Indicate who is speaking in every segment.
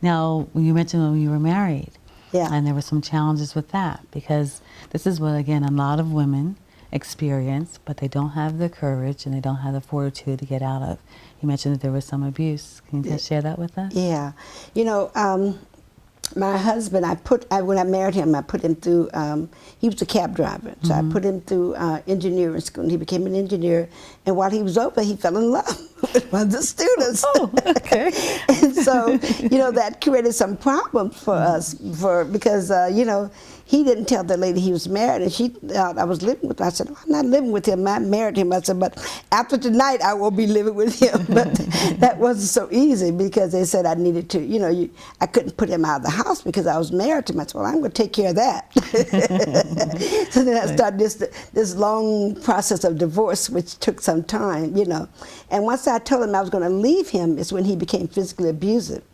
Speaker 1: Now, when you mentioned when you were married,
Speaker 2: Yeah.
Speaker 1: and there were some challenges with that, because this is what, again, a lot of women experience, but they don't have the courage and they don't have the fortitude to get out of. You mentioned that there was some abuse. Can you just share that with us?
Speaker 2: Yeah. You know, my husband, when I married him, I put him through, he was a cab driver, so I put him through engineering school, and he became an engineer, and while he was over, he fell in love with one of the students.
Speaker 1: Oh, okay.
Speaker 2: And so, you know, that created some problems for us, because, you know, he didn't tell the lady he was married, and she thought I was living with him. I said, I'm not living with him, I married him. I said, but after tonight, I will be living with him. But that wasn't so easy, because they said I needed to, you know, I couldn't put him out of the house because I was married to him. I said, well, I'm going to take care of that. So then I started this long process of divorce, which took some time, you know. And once I told him I was going to leave him, is when he became physically abusive.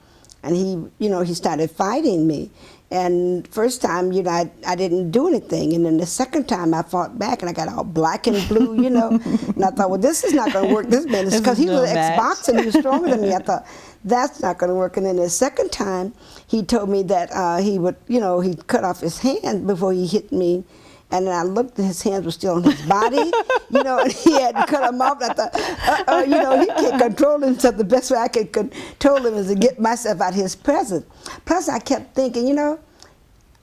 Speaker 2: And he, you know, he started fighting me. And first time, you know, I didn't do anything. And then the second time I fought back, and I got all black and blue, you know. And I thought, well, this is not going to work. This man is, because he was an ex-boxer and he was stronger than me. I thought, that's not going to work. And then the second time, he told me that he would, you know, he'd cut off his hand before he hit me. And then I looked, and his hands were still on his body, you know, and he had to cut them off. And I thought, you know, he can't control himself. The best way I could control him is to get myself out of his presence. Plus, I kept thinking, you know,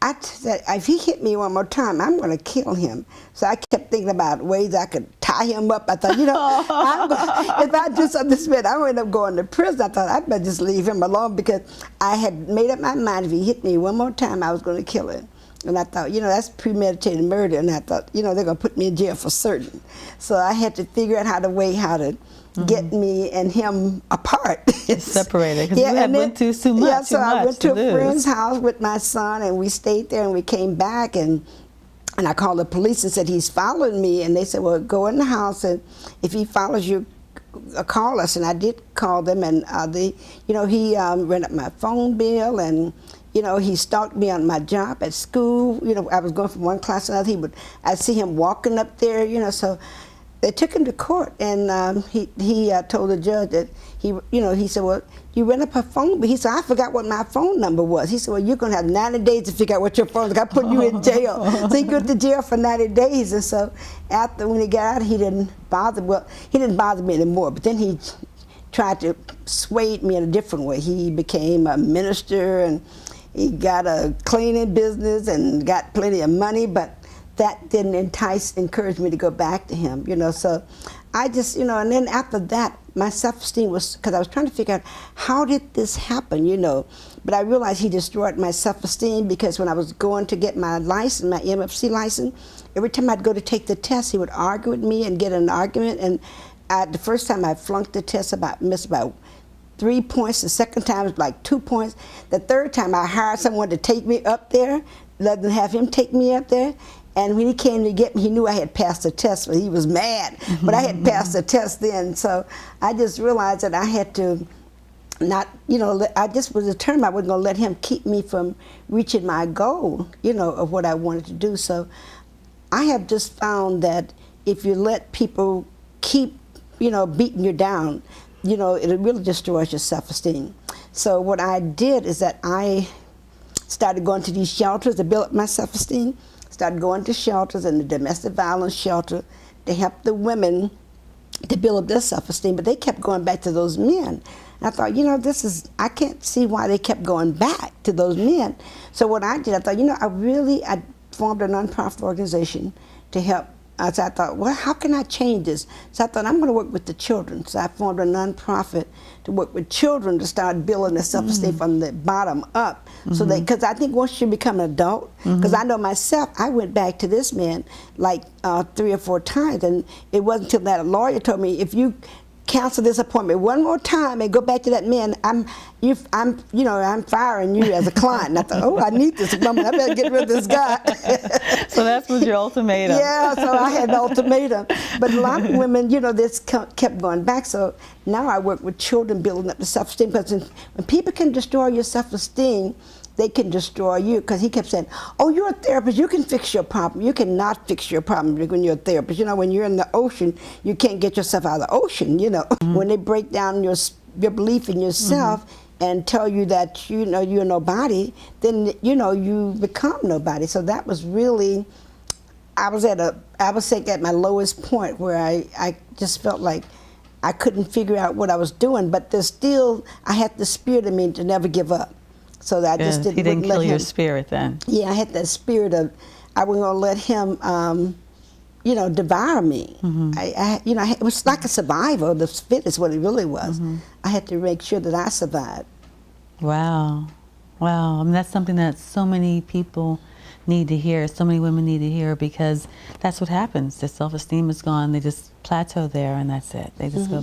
Speaker 2: I said, if he hit me one more time, I'm going to kill him. So I kept thinking about ways I could tie him up. I thought, you know, if I do something this bad, I'm going to end up going to prison. I thought I'd better just leave him alone, because I had made up my mind if he hit me one more time, I was going to kill him. And I thought, you know, that's premeditated murder. And I thought, you know, they're going to put me in jail for certain. So I had to figure out how to get me and him apart.
Speaker 1: Separated, because you had went through too much.
Speaker 2: Yeah, so I went to a friend's house with my son, and we stayed there, and we came back, and I called the police and said, he's following me. And they said, well, go in the house, and if he follows you, call us. And I did call them, and you know, he rented my phone bill, and you know, he stalked me on my job at school. You know, I was going from one class to another. I'd see him walking up there, you know, so they took him to court, and he told the judge that he said, well, you rent up her phone, but he said, I forgot what my phone number was. He said, well, you're going to have 90 days to figure out what your phone is. I put you in jail. So he went to jail for 90 days, and so when he got out, he didn't bother me anymore, but then he tried to sway me in a different way. He became a minister, and he got a cleaning business and got plenty of money, but that didn't encourage me to go back to him, you know. So I just, you know, and then after that, my self-esteem was, because I was trying to figure out, how did this happen, you know. But I realized he destroyed my self-esteem, because when I was going to get my license, my MFC license, every time I'd go to take the test, he would argue with me and get in an argument. And the first time I flunked the test, missed about 3 points. The second time was like 2 points. The third time I hired someone to take me up there, rather than have him take me up there. And when he came to get me, he knew I had passed the test, but he was mad. But I had passed the test then, so I just realized that I had to not, you know, I just was determined I wasn't going to let him keep me from reaching my goal, you know, of what I wanted to do. So I have just found that if you let people keep, you know, beating you down, you know, it really destroys your self-esteem. So what I did is that I started going to these shelters to build up my self-esteem. Started going to shelters, and the domestic violence shelter, to help the women to build up their self-esteem, but they kept going back to those men. And I thought, you know, I can't see why they kept going back to those men. So what I did, I thought, you know, I formed a nonprofit organization to help. So I thought, well, how can I change this? So I thought, I'm going to work with the children. So I formed a nonprofit to work with children to start building their self-esteem from the bottom up. So because I think once you become an adult, because I know myself, I went back to this man like 3 or 4 times, and it wasn't until that lawyer told me, if you cancel this appointment one more time and go back to that man, I'm firing you as a client. And I thought, oh, I need this woman. I better get rid of this guy.
Speaker 1: So that was your ultimatum.
Speaker 2: Yeah, so I had an ultimatum. But a lot of women, you know, this kept going back. So now I work with children building up the self-esteem, because when people can destroy your self-esteem, they can destroy you. Because he kept saying, oh, you're a therapist, you can fix your problem. You cannot fix your problem when you're a therapist. You know, when you're in the ocean, you can't get yourself out of the ocean, you know. When they break down your belief in yourself, and tell you that you're nobody, then you become nobody. So that was really, I was at my lowest point where I just felt like I couldn't figure out what I was doing, but I had the spirit in me to never give up. So that I just
Speaker 1: He didn't
Speaker 2: wouldn't
Speaker 1: kill
Speaker 2: let
Speaker 1: your
Speaker 2: him.
Speaker 1: spirit then.
Speaker 2: Yeah, I had that spirit of, I wasn't gonna let him, devour me. It was like a survivor. The fit is what it really was. I had to make sure that I survived.
Speaker 1: Wow. Wow. I mean, that's something that so many people need to hear, so many women need to hear, because that's what happens. Their self-esteem is gone. They just plateau there, and that's it. They just go